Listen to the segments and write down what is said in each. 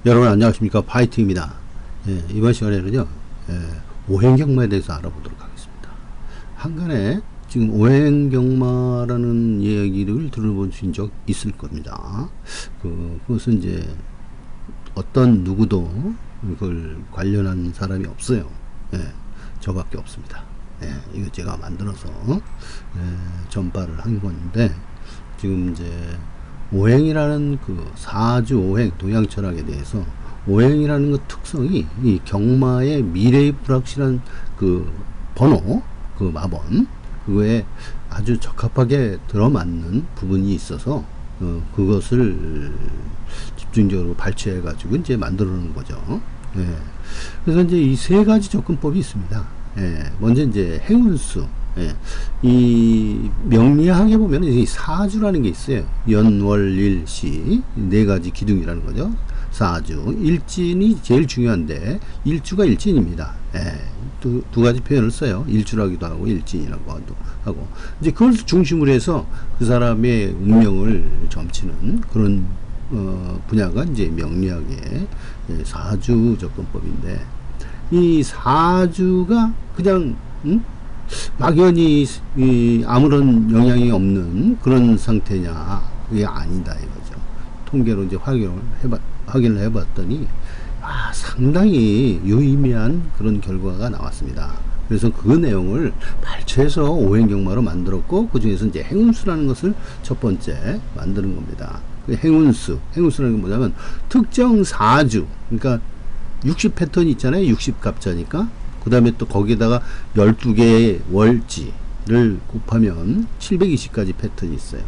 여러분 안녕하십니까, 파이팅입니다. 이번 시간에는요, 오행경마에 대해서 알아보도록 하겠습니다. 한간에 지금 오행경마라는 이야기를 들어보신 적 있을 겁니다. 그것은 이제 어떤 누구도 이걸 관련한 사람이 없어요. 저밖에 없습니다. 이거 제가 만들어서 전파를 한 건데, 지금 이제 오행이라는 그 사주 오행 동양 철학에 대해서 오행이라는 그 특성이 이 경마의 미래의 불확실한 그 번호, 그 마번, 그거에 아주 적합하게 들어맞는 부분이 있어서 그것을 집중적으로 발췌해 가지고 이제 만들어 놓은 거죠. 그래서 이제 이 세 가지 접근법이 있습니다. 먼저 이제 행운수. 이 명리학에 보면 이 사주라는 게 있어요. 연월일시 네 가지 기둥이라는 거죠. 사주, 일진이 제일 중요한데 일주가 일진입니다. 두 가지 표현을 써요. 일주라기도 하고 일진이라고 하고 이제 그걸 중심으로 해서 그 사람의 운명을 점치는 그런 분야가 이제 명리학의 사주 접근법인데, 이 사주가 그냥 막연히 아무런 영향이 없는 그런 상태냐, 그게 아니다 이거죠. 통계로 이제 확인을 해봤더니 상당히 유의미한 그런 결과가 나왔습니다. 그래서 그 내용을 발췌해서 오행경마로 만들었고, 그 중에서 이제 행운수라는 것을 첫 번째 만드는 겁니다. 그 행운수라는 게 뭐냐면 특정 사주, 그러니까 60 패턴이 있잖아요. 60갑자니까. 그 다음에 또 거기다가 12개의 월지를 곱하면 720가지 패턴이 있어요.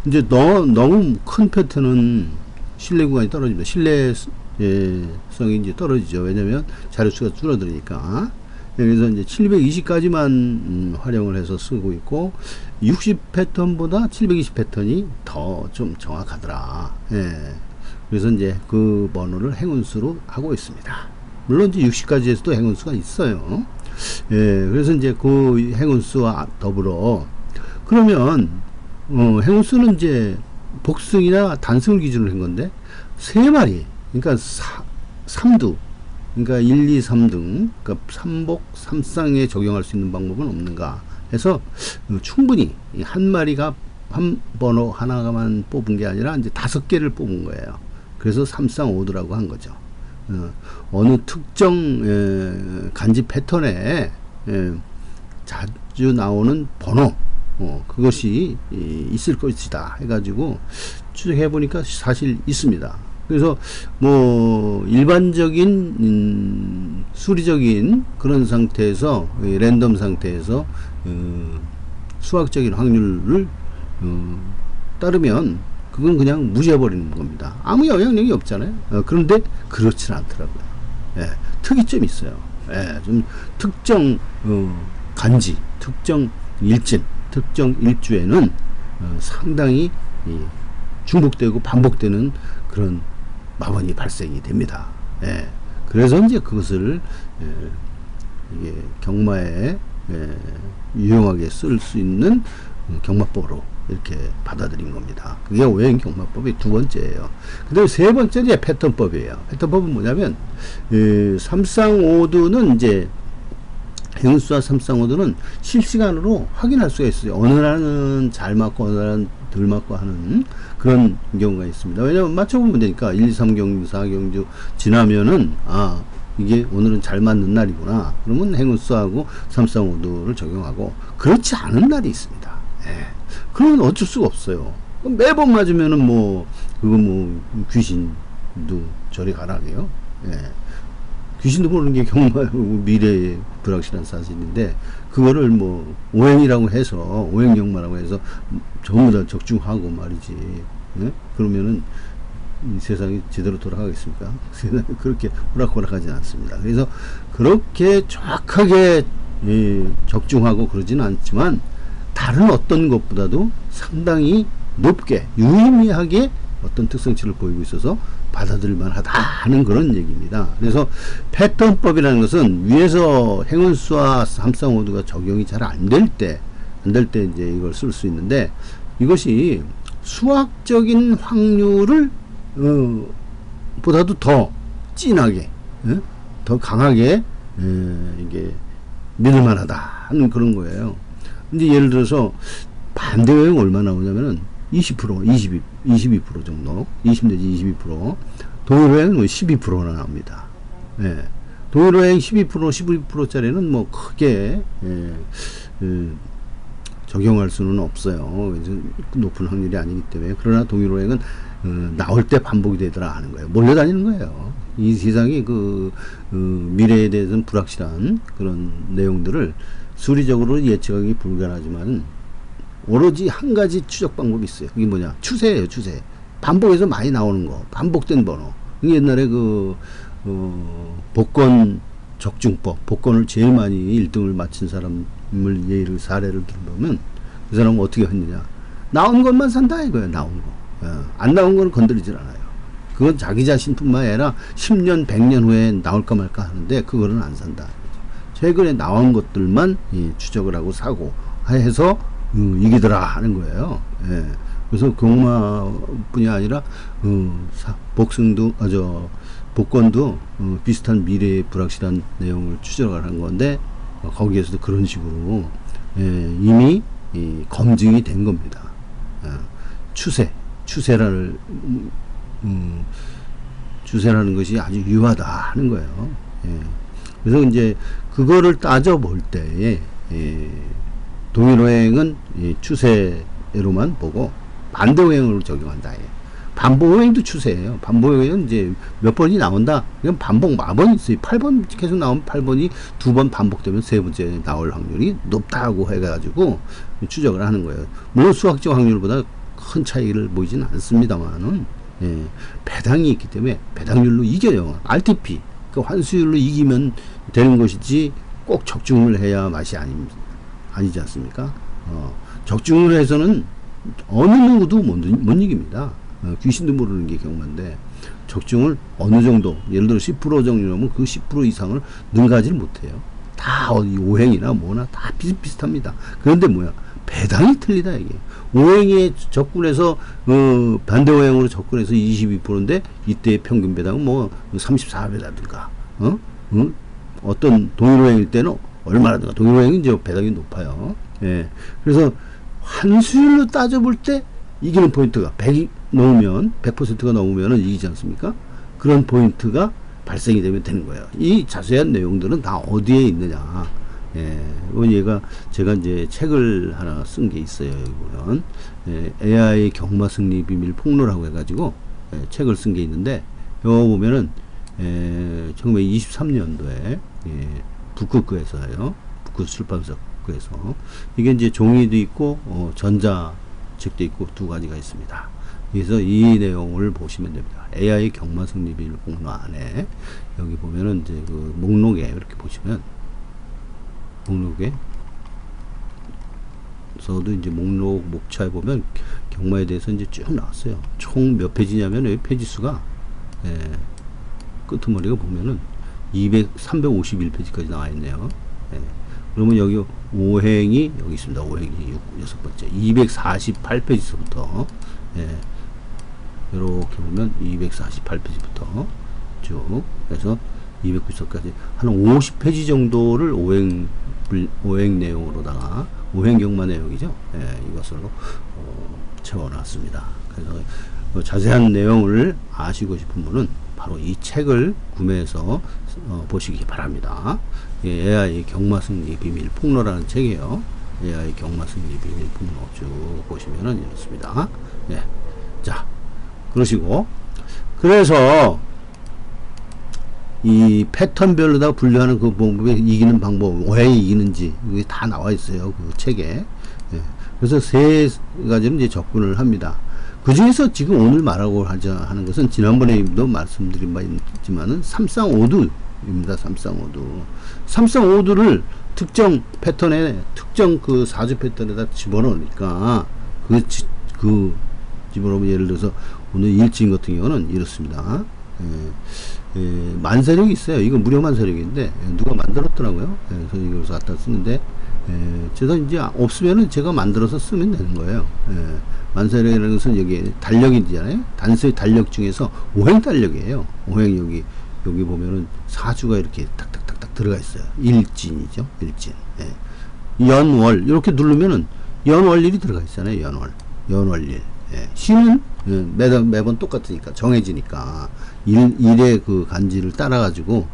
이제 너무 큰 패턴은 신뢰 구간이 떨어집니다. 신뢰성이 이제 떨어지죠. 왜냐면 자료수가 줄어드니까. 그래서 이제 720까지만 활용을 해서 쓰고 있고, 60 패턴보다 720 패턴이 더 좀 정확하더라. 그래서 이제 그 번호를 행운수로 하고 있습니다. 물론 이제 60까지에서도 행운수가 있어요. 그래서 이제 그 행운수와 더불어, 그러면 행운수는 이제 복승이나 단승을 기준으로 한 건데, 세 마리, 그러니까 3두, 그러니까 1, 2, 3등, 그러니까 3복, 3쌍에 적용할 수 있는 방법은 없는가 해서 충분히 한 마리가 한 번호 하나만 뽑은 게 아니라 이제 5개를 뽑은 거예요. 그래서 3쌍5두라고 한 거죠. 어느 특정 간지 패턴에 자주 나오는 번호, 그것이 있을 것이다 해가지고 추적해 보니까 사실 있습니다. 그래서 뭐 일반적인 수리적인 그런 상태에서, 랜덤 상태에서 수학적인 확률을 따르면 그건 그냥 무시해버리는 겁니다. 아무 영향력이 없잖아요. 그런데 그렇지는 않더라고요. 특이점이 있어요. 좀 특정 간지, 특정 일진, 특정 일주에는 상당히 중복되고 반복되는 그런 마번이 발생이 됩니다. 그래서 이제 그것을 이게 경마에 유용하게 쓸 수 있는 경마법으로 이렇게 받아들인 겁니다. 그게 오행 경마법의 두 번째예요. 그 다음에 세 번째는 이제 패턴법이에요. 패턴법은 뭐냐면, 삼쌍오두는 이제 행운수와 삼쌍오두는 실시간으로 확인할 수가 있어요. 어느 날은 잘 맞고 어느 날은 덜 맞고 하는 그런 경우가 있습니다. 왜냐면 맞춰보면 되니까 1, 2, 3경주, 4경주 지나면은 이게 오늘은 잘 맞는 날이구나. 그러면 행운수하고 삼쌍오두를 적용하고, 그렇지 않은 날이 있습니다. 그러면 어쩔 수가 없어요. 매번 맞으면은 그거 귀신도 저리 가라게요. 귀신도 모르는 게 경마 미래의 불확실한 사실인데, 그거를 오행이라고 해서, 오행경마라고 해서 전부 다 적중하고 말이지. 그러면은 이 세상이 제대로 돌아가겠습니까? 세상이 그렇게 호락호락하지 않습니다. 그래서 그렇게 정확하게 적중하고 그러지는 않지만, 다른 어떤 것보다도 상당히 높게 유의미하게 어떤 특성치를 보이고 있어서 받아들일 만하다 하는 그런 얘기입니다. 그래서 패턴법이라는 것은 위에서 행운수와 삼쌍오두가 적용이 잘 안 될 때 이제 이걸 쓸 수 있는데, 이것이 수학적인 확률을 보다도 더 진하게, 예? 더 강하게, 이게 믿을만하다 하는 그런 거예요. 근데 예를 들어서 반대 여행 얼마 나오냐면은 20%, 22% 정도, 20 내지 22%, 동일 여행은 뭐 12%나 나옵니다. 예. 동일 여행 12%, 12%짜리는 뭐 크게 적용할 수는 없어요. 높은 확률이 아니기 때문에. 그러나 동일호행은 나올 때 반복이 되더라 하는 거예요. 몰려다니는 거예요. 이 세상이 미래에 대해서는 불확실한 그런 내용들을 수리적으로 예측하기 불가능하지만 오로지 한 가지 추적 방법이 있어요. 그게 뭐냐? 추세예요, 추세. 반복해서 많이 나오는 거. 반복된 번호. 이게 옛날에 복권 적중법, 복권을 제일 많이 1등을 맞힌 사람을 사례를 들어보면 그 사람은 어떻게 했느냐. 나온 것만 산다 이거예요. 나온 거. 안 나온 건 건드리질 않아요. 그건 자기 자신뿐만 아니라 10년, 100년 후에 나올까 말까 하는데 그거는 안 산다. 최근에 나온 것들만 추적을 하고 사고 해서 이기더라 하는 거예요. 예. 그래서 경마뿐이 아니라 복권도 비슷한 미래의 불확실한 내용을 추적하는 건데 거기에서도 그런 식으로 이미 검증이 된 겁니다. 추세라는 것이 아주 유하다 하는 거예요. 그래서 이제 그거를 따져볼 때에 동일호행은 추세로만 보고 반대호행으로 적용한다. 반복호행도 추세예요. 반복호행은 이제 몇 번이 나온다. 그냥 반복 마번이 있어요. 8번 계속 나오면 8번이 2번 반복되면 세 번째 나올 확률이 높다고 해가지고 추적을 하는 거예요. 물론 수학적 확률보다 큰 차이를 보이지는 않습니다만은 배당이 있기 때문에 배당률로 이겨요. RTP 그 환수율로 이기면 되는 것이지 꼭 적중을 해야 맛이 아니지 않습니까? 적중을 해서는 어느 누구도 못 이깁니다. 귀신도 모르는 게 경마인데 적중을 어느 정도 예를 들어 10% 정도면 그 10% 이상을 능가하지를 못해요. 다 오행이나 뭐나 다 비슷비슷합니다. 그런데 뭐야 배당이 틀리다 이게. 오행에 접근해서 반대 오행으로 접근해서 22%인데 이때의 평균 배당은 뭐 34배라든가 어떤 동일오행일 때는 얼마라든가 동일오행은 이제 배당이 높아요. 예. 그래서 환수율로 따져볼 때 이기는 포인트가 100이 넘으면 100%가 넘으면 이기지 않습니까? 그런 포인트가 발생이 되는 거예요. 이 자세한 내용들은 다 어디에 있느냐. 제가 이제 책을 하나 쓴 게 있어요. 여기 보면 AI 경마 승리 비밀 폭로라고 해가지고 책을 쓴 게 있는데 여기 보면은 1923년도에 북극구에서요. 북극 출판사에서 이게 이제 종이도 있고 전자책도 있고 두 가지가 있습니다. 그래서 이 내용을 보시면 됩니다. AI 경마 승리 비밀 폭로 안에 여기 보면은 이제 그 목록에 이렇게 보시면 목록에 서도 이제 목록 목차에 보면 경마에 대해서 이제 쭉 나왔어요. 총 몇 페이지냐면 여기 페이지 수가 끄트머리가 보면은 351페이지까지 나와 있네요. 그러면 여기 오행이 여기 있습니다. 오행이 6번째 248페이지서부터 이렇게 보면 248페이지부터 쭉 해서 290까지 한 50페이지 정도를 오행 내용으로다가 오행 경마 내용이죠. 이것으로 채워놨습니다. 그래서 자세한 내용을 아시고 싶은 분은 바로 이 책을 구매해서 보시기 바랍니다. AI 경마 승리 비밀 폭로라는 책이에요. AI 경마 승리 비밀 폭로 쭉 보시면은 이렇습니다. 자, 그러시고 그래서 이 패턴별로 다 분류하는 그 방법에 이기는 방법, 왜 이기는지 이게 다 나와 있어요. 그 책에. 그래서 세 가지로 이제 접근을 합니다. 그 중에서 지금 오늘 말하고 하는 것은 지난번에도 말씀드린 바 있지만은 삼쌍오두입니다. 삼쌍오두를 특정 패턴에 특정 그 사주 패턴에다 집어넣으니까 그 집어넣으면 예를 들어서 오늘 일진 같은 경우는 이렇습니다. 만세력이 있어요. 이건 무료 만세력인데 누가 만들었더라고요. 그래서 이걸 갖다 쓰는데 제가 이제 없으면은 제가 만들어서 쓰면 되는 거예요. 만세력이라는 것은 여기 달력이잖아요. 단수의 달력 중에서 오행 달력이에요. 오행 여기 보면은 사주가 이렇게 탁탁탁탁 들어가 있어요. 일진이죠. 일진. 예. 연월 이렇게 누르면은 연월일이 들어가 있잖아요. 연월일. 예. 시는 매번 똑같으니까 정해지니까 일의 그 간지를 따라 가지고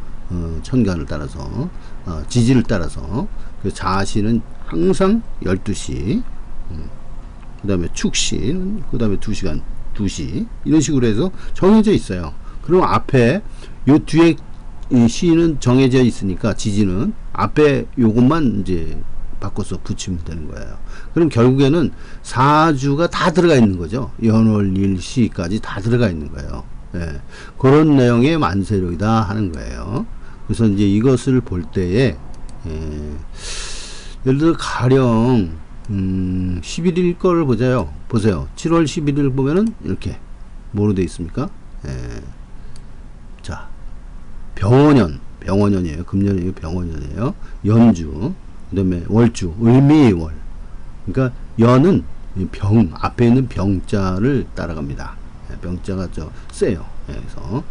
천간을 따라서 지지를 따라서 그 자시는 항상 12시 그 다음에 축신 그 다음에 2시 이런 식으로 해서 정해져 있어요. 그럼 앞에 요 뒤에 이 시는 정해져 있으니까 지지는 앞에 요것만 이제 바꿔서 붙이면 되는 거예요. 그럼 결국에는 사주가 다 들어가 있는 거죠. 연월일 시까지 다 들어가 있는 거예요. 예. 그런 내용의 만세력이다 하는 거예요. 그래서 이제 이것을 볼 때에 예를 들어 가령 11일 거를 보세요. 7월 11일 보면은 이렇게 뭐로 되어 있습니까? 자, 병원년이에요. 금년이에요. 병원년이에요. 연주, 그 다음에 월주, 을미월. 그러니까 연은 병, 앞에 있는 병자를 따라갑니다. 병자가 세요. 그래서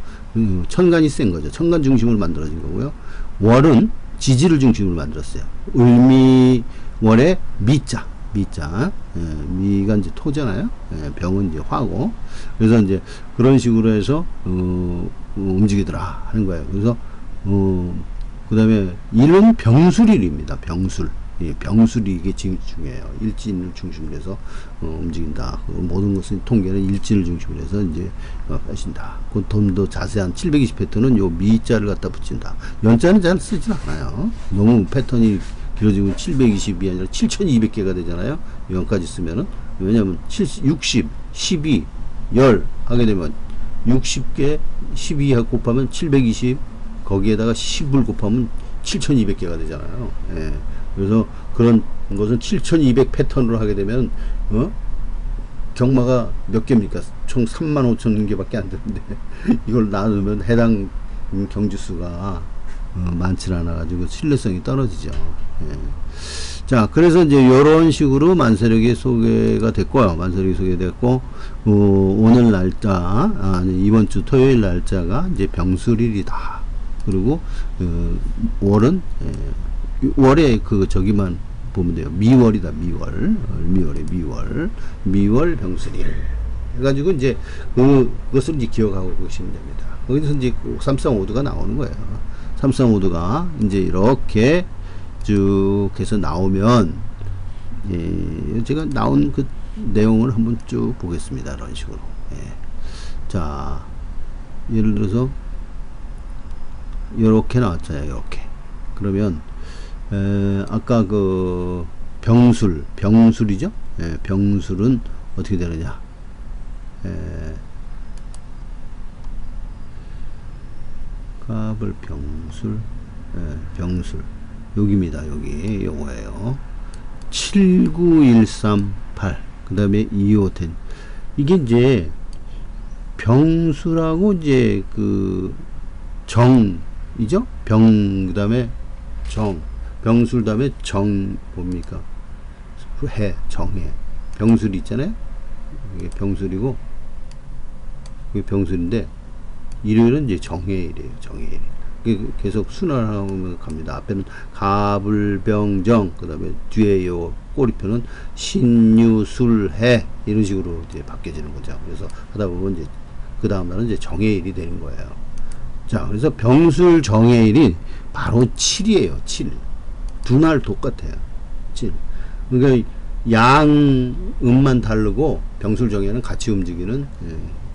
천간이 센 거죠. 천간 중심으로 만들어진 거고요. 월은 지지를 중심으로 만들었어요. 을미월의 미자. 미가 이제 토잖아요. 병은 이제 화고. 그래서 이제 그런 식으로 해서 움직이더라 하는 거예요. 그래서 그 다음에 일은 병술일입니다. 병술. 예, 병술이 이게 중요해요. 일진을 중심으로 해서 움직인다. 모든 것은 통계는 일진을 중심으로 해서 이제 하신다. 그 좀 더 자세한 720 패턴은 요 미자를 갖다 붙인다. 연자는 잘 쓰진 않아요. 너무 패턴이 길어지면 720이 아니라 7200개가 되잖아요. 연까지 쓰면은. 왜냐면 60, 12, 10 하게 되면 60개 12 곱하면 720 거기에다가 10을 곱하면 7200개가 되잖아요. 예. 그래서 그런 것은 7200 패턴으로 하게 되면 경마가 몇 개입니까? 총 35,000개밖에 안 되는데 이걸 나누면 해당 경주수가 많지 않아 가지고 신뢰성이 떨어지죠. 예. 자, 그래서 이제 이런 식으로 만세력이 소개가 됐고요. 만세력이 소개됐고 오늘 날짜 이번 주 토요일 날짜가 이제 병술일이다. 그리고 월은 월에 저기만 보면 돼요. 미월이다. 미월 병술일 해가지고 이제 그것을 이제 기억하고 계시면 됩니다. 거기서 이제 335도가 나오는 거예요. 335도가 이제 이렇게 쭉 해서 나오면 제가 나온 그 내용을 한번 쭉 보겠습니다. 이런 식으로. 자, 예를 들어서 이렇게 나왔잖아요. 이렇게. 그러면 아까 그 병술이죠. 병술은 어떻게 되느냐? 갑을 병술 여기입니다. 여기 요거예요. 79138 그 다음에 2510 이게 이제 병술하고 이제 그 정이죠. 그 다음에 병술 다음에 정 뭡니까? 정해 병술이 있잖아요. 이게 병술이고 이게 병술인데 일요일은 이제 정해일이에요. 정해일. 계속 순환하면 갑니다. 앞에는 가불병정 그 다음에 뒤에 요 꼬리표는 신유술해 이런 식으로 이제 바뀌어지는 거죠. 그래서 하다 보면 이제 그 다음 날은 이제 정해일이 되는 거예요. 자, 그래서 병술 정해일이 바로 7이에요. 7. 두 날 똑같아요. 7. 그러니까 양음만 다르고 병술 정해는 같이 움직이는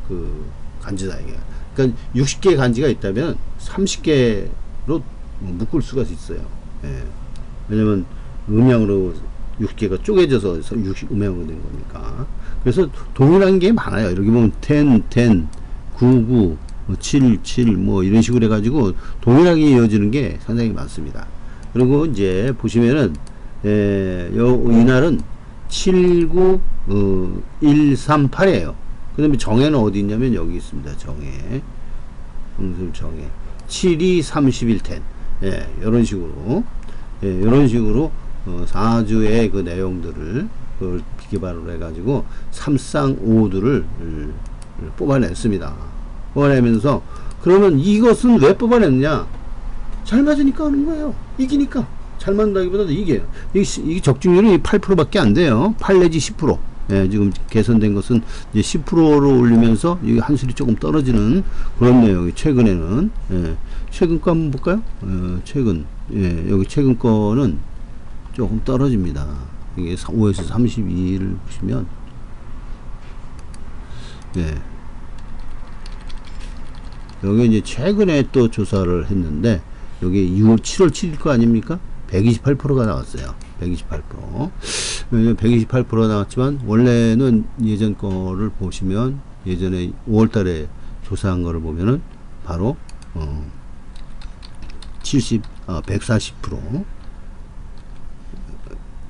그 간지다 이게. 그러니까 60개의 간지가 있다면 30개로 묶을 수가 있어요. 왜냐면 음양으로 60개가 쪼개져서 60음양으로 된 거니까. 그래서 동일한 게 많아요. 이렇게 보면 10, 99, 7 뭐 이런 식으로 해가지고 동일하게 이어지는 게 상당히 많습니다. 그리고 이제 보시면은 이날은 79138이에요. 그 다음에 정해는 어디 있냐면 여기 있습니다. 정해 병술 정해 7이 31텐 이런 식으로 이런 식으로 4주의 그 내용들을 그걸 비개발을 해가지고 삼쌍 5호들을 뽑아냈습니다. 뽑아내면서 그러면 이것은 왜 뽑아냈느냐? 잘 맞으니까 하는 거예요. 이기니까. 잘 맞는다기보다도 이게 적중률이 8%밖에 안 돼요. 8 내지 10%. 예, 지금 개선된 것은 이제 10%로 올리면서 여기 한술이 조금 떨어지는 그런 내용이 최근에는. 예, 최근 거 한번 볼까요? 최근. 예, 여기 최근 거는 조금 떨어집니다. 이게 5에서 32를 보시면, 예. 여기 이제 최근에 또 조사를 했는데, 여기 7월 7일 거 아닙니까? 128%가 나왔어요. 128%. 128%가 나왔지만, 원래는 예전 거를 보시면, 예전에 5월 달에 조사한 거를 보면은, 바로, 140%.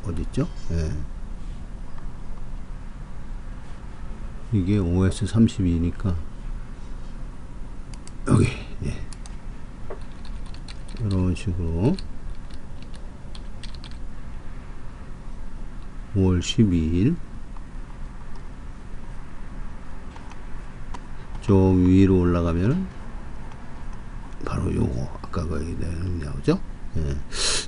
어딨죠? 예. 이게 OS 32니까, 여기, 예. 이런 식으로 5월 12일 좀 위로 올라가면 바로 요거 아까 거기 나오죠. 예.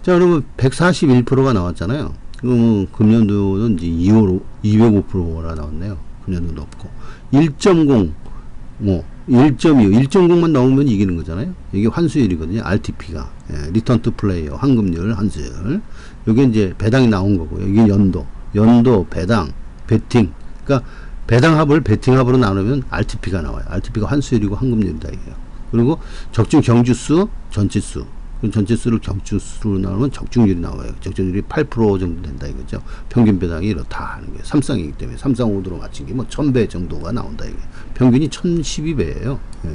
자, 그러면 141%가 나왔잖아요. 그러면 금년도는 이제 205%가 나왔네요. 금년도 높고 1.0 뭐 1.25, 1.0만 나오면 이기는 거잖아요. 이게 환수율이거든요. RTP가. 예, 리턴 투 플레이어, 환급률, 환수율. 여기 이제 배당이 나온 거고, 여기 연도, 배당, 베팅. 그러니까 배당 합을 베팅 합으로 나누면 RTP가 나와요. RTP가 환수율이고 환급률이다 이게요. 그리고 적중 경주수, 전체수. 전체수를 경주수로 나누면 적중률이 나와요. 적중률이 8% 정도 된다 이거죠. 평균 배당이 이렇다 하는 게 삼쌍이기 때문에 삼쌍 5도로 맞춘 게 뭐 1000배 정도가 나온다 이게. 평균이 1012배예요. 예.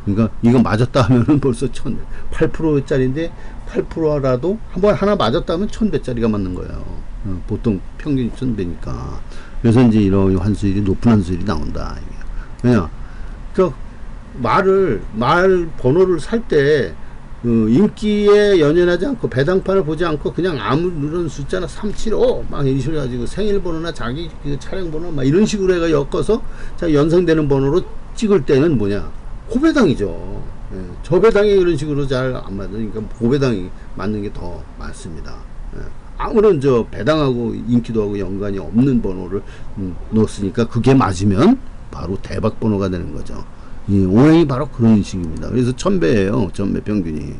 그러니까 이거 맞았다 하면은 벌써 8%짜리인데 8%라도 하나 맞았다 하면 1000배짜리가 맞는 거예요. 보통 평균이 1000배니까. 그래서 이제 이런 환수율이 높은 환수율이 나온다 이게. 그냥 말 번호를 살때 인기에 연연하지 않고 배당판을 보지 않고 그냥 아무런 숫자나 375 막 이런 식으로 해가지고 생일번호나 자기 그 차량번호 막 이런 식으로 해가 엮어서 자 연상되는 번호로 찍을 때는 뭐냐 고배당이죠. 예, 저배당이 이런 식으로 잘 안 맞으니까 고배당이 맞는 게 더 많습니다. 예, 아무런 배당하고 인기도 하고 연관이 없는 번호를 넣었으니까 그게 맞으면 바로 대박 번호가 되는 거죠. 이 오행이 바로 그런 식입니다. 그래서 1000배예요. 1000배 평균이.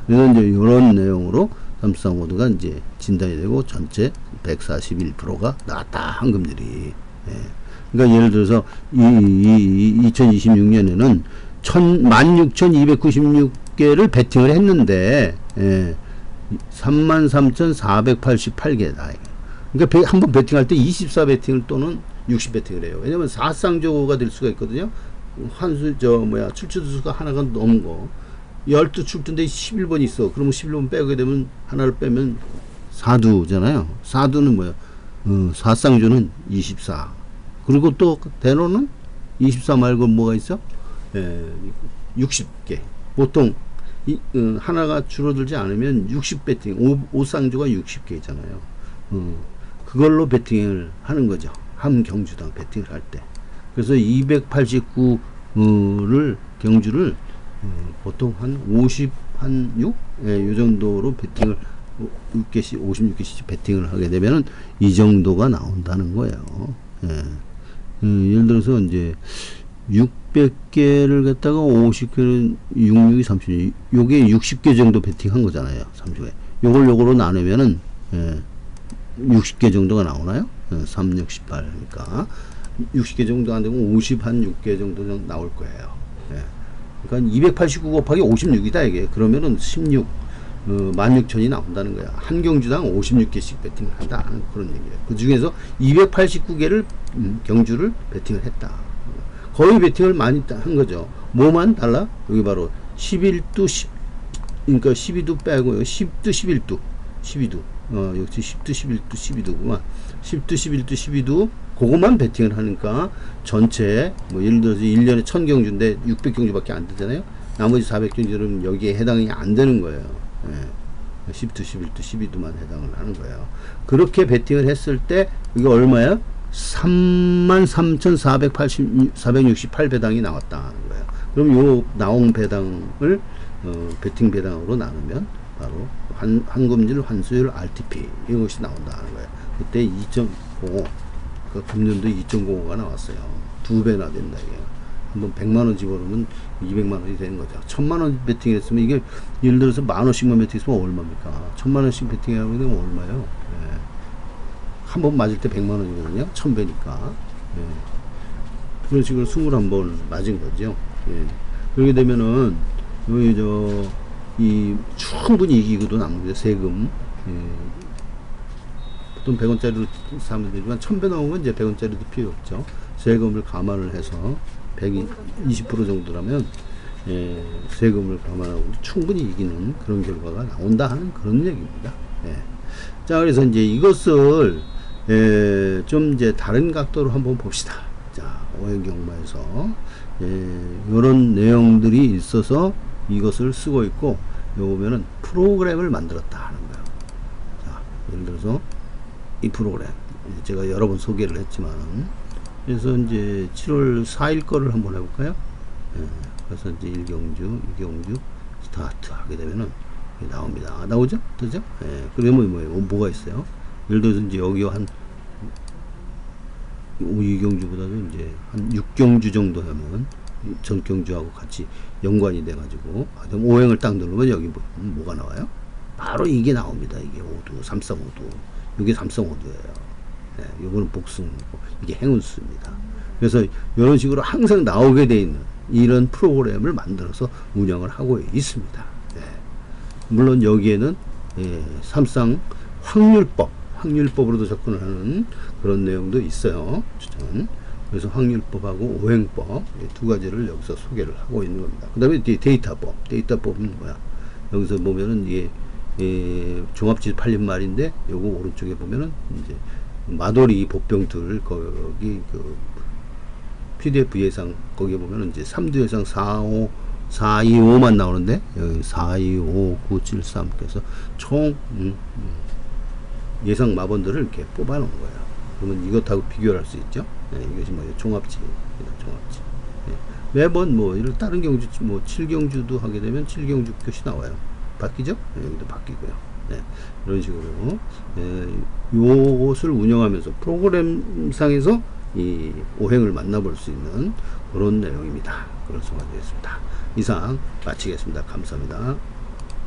그래서 이제 이런 내용으로 삼쌍오드가 이제 진단이 되고 전체 141%가 나왔다. 환급률이. 예. 그러니까 예를 들어서 2026년에는 16,296개를 베팅을 했는데 33,488개다. 그러니까 한번 베팅할 때 24베팅을 또는 60베팅을 해요. 왜냐면 4쌍조가 될 수가 있거든요. 환수 출두수가 하나가 넘은 거 12출두인데 11번 있어. 그러면 11번 빼게 되면 하나를 빼면 4두잖아요. 4두는 뭐야? 4쌍조는 24. 그리고 또 대로는 24 말고 뭐가 있어? 60개. 보통 하나가 줄어들지 않으면 60 배팅, 5쌍조가 60개 있잖아요. 그걸로 배팅을 하는 거죠. 한 경주당 배팅을 할 때. 그래서 289를 경주를 보통 한 50, 한 6? 요 정도로 배팅을 6개씩, 56개씩 배팅을 하게 되면은 이 정도가 나온다는 거예요. 예를 들어서 이제 600개를 갖다가 50개는 66이 30, 요게 60개 정도 배팅한 거잖아요. 3주에. 요걸로 나누면은 60개 정도가 나오나요? 3, 6, 18. 그러니까 60개 정도 안 되고 50 한 6개 정도 나올 거예요. 예. 그러니까 289 곱하기 56이다 이게. 그러면은 16, 16,000이 나온다는 거야. 한 경주당 56개씩 배팅을 한다 하는 그런 얘기예요. 그 중에서 289개를 경주를 배팅을 했다. 거의 배팅을 많이 한 거죠. 뭐만 달라? 여기 바로 11두 10, 그러니까 12두 빼고요. 10두 11두 12두. 역시 10두 11두 12두구만. 10두 11두 12두 그것만 배팅을 하니까 전체 뭐 예를 들어서 1년에 1000경주인데 600경주밖에 안 되잖아요. 나머지 400경주는 여기에 해당이 안 되는 거예요. 예. 10두, 11두, 12두만 해당을 하는 거예요. 그렇게 베팅을 했을 때 이게 얼마야? 33,468배당이 나왔다는 거예요. 그럼 요 나온 배당을 베팅 배당으로 나누면 바로 환급률, 환수율, RTP 이것이 나온다는 거예요. 그때 2.05, 그 금년도 2.05가 나왔어요. 2배나 된다 이게. 한번 100만원 집어넣으면 200만원이 되는 거죠. 1000만원 베팅했으면 이게 예를 들어서 10,000원씩만 베팅했으면 얼마입니까? 1000만원씩 베팅하고 되면 얼마예요? 예. 한 번 맞을 때 100만원이거든요. 1000배니까. 예. 그런 식으로 21번 맞은 거죠. 예. 그렇게 되면은 여기 이 충분히 이기고도 남는 세금. 예. 보통 100원짜리로 사면 되지만 1000배 나오면 이제 100원짜리도 필요 없죠. 세금을 감안을 해서 120% 정도라면 세금을 감안하고 충분히 이기는 그런 결과가 나온다 하는 그런 얘기입니다. 자, 그래서 이제 이것을 좀 이제 다른 각도로 한번 봅시다. 자, 오행경마에서 이런 내용들이 있어서 이것을 쓰고 있고, 여기 보면은 프로그램을 만들었다 하는 거예요. 자, 예를 들어서 이 프로그램 제가 여러 번 소개를 했지만, 그래서 이제 7월 4일 거를 한번 해볼까요? 그래서 이제 1경주, 2경주 스타트 하게 되면은 나옵니다. 나오죠? 그죠? 그러면 뭐가 있어요? 예를 들어서 이제 여기 한 2경주보다도 이제 한 6경주 정도 하면 전경주하고 같이 연관이 돼가지고, 오행을 딱 누르면 여기 뭐가 나와요? 바로 이게 나옵니다. 이게 5두, 3쌍5두. 이게 3쌍5두예요. 요거는 복숭, 이게 행운수입니다. 그래서 이런 식으로 항상 나오게 돼 있는 이런 프로그램을 만들어서 운영을 하고 있습니다. 물론 여기에는 삼쌍 확률법으로도 접근을 하는 그런 내용도 있어요. 추천. 그래서 확률법하고 오행법 두 가지를 여기서 소개를 하고 있는 겁니다. 그 다음에 데이터법은 뭐야? 여기서 보면은 이게 종합지 팔린 말인데, 요거 오른쪽에 보면은 이제 마돌이 복병들 거기 그 PDF 예상 거기에 보면은 이제 3두 예상 425만 나오는데, 여기 425, 973 그래서 총 예상 마번들을 이렇게 뽑아 놓은 거예요. 그러면 이것하고 비교를 할 수 있죠. 이것이 뭐예요? 종합지입니다. 종합지. 매번 뭐 이런 다른 경주 뭐 7경주도 하게 되면 7경주 표시 나와요. 바뀌죠? 여기도 바뀌고요. 이런 식으로 요것을 운영하면서 프로그램상에서 이 오행을 만나볼 수 있는 그런 내용입니다. 그럴 수가 되겠습니다. 이상 마치겠습니다. 감사합니다.